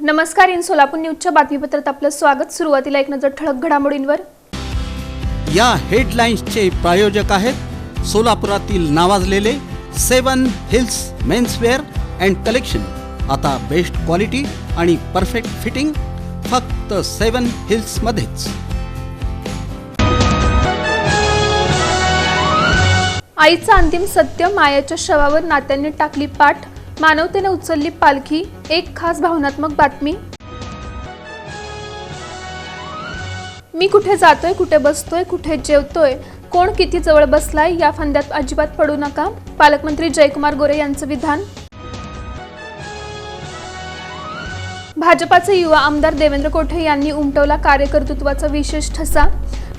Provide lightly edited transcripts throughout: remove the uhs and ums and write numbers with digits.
नमस्कार. इन सोलापूर न्यूजच्या बातमीपत्रात आपलं स्वागत. सुरुवातीला एक नजर ठळक घडामोडींवर. या हेडलाईन्सचे प्रायोजक आहेत सोलापुरातील नावाजलेले 7 हिल्स मेन्सवेअर अँड कलेक्शन. आता बेस्ट क्वालिटी आणि परफेक्ट फिटिंग फक्त 7 हिल्स मध्येच. आईचं अंतिम सत्य. मायाच्या शवावर नात्यांनी टाकली पाठ. मानवतेने उचलली पालखी. एक खास भावनात्मक बातमी. मी कुठे जातोय, कुठे बसतोय, कुठे जेवतोय, कोण किती जवळ बसलाय या फंद्यात अजिबात पडू नका. पालकमंत्री जयकुमार गोरे यांचं विधान. भाजपाचे युवा आमदार देवेंद्र कोठे यांनी उमटवला कार्यकर्तृत्वाचा विशेष ठसा.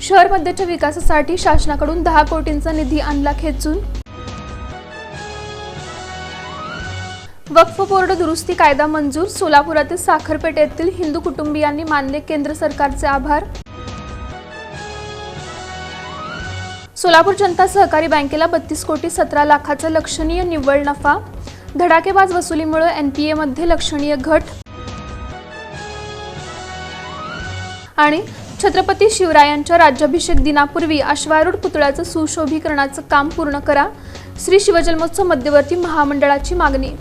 शहर मध्यच्या विकासासाठी शासनाकडून 10 कोटींचा निधी आणला खेचून. वक्फ बोर्ड दुरुस्ती कायदा मंजूर. सोलापुरातील साखरपेठ येथील हिंदू कुटुंबियांनी मानले केंद्र सरकारचे आभार. सोलापूर जनता सहकारी बँकेला 32 कोटी 17 लाखाचा लक्षणीय निव्वळ नफा. धडाकेबाज वसुलीमुळे एनपीए मध्ये लक्षणीय घट. आणि छत्रपती शिवरायांच्या राज्याभिषेक दिनापूर्वी अश्वारूढ पुतळ्याचं सुशोभीकरणाचं काम पूर्ण करा. श्री शिवजन्मोत्सव मध्यवर्ती महामंडळाची मागणी.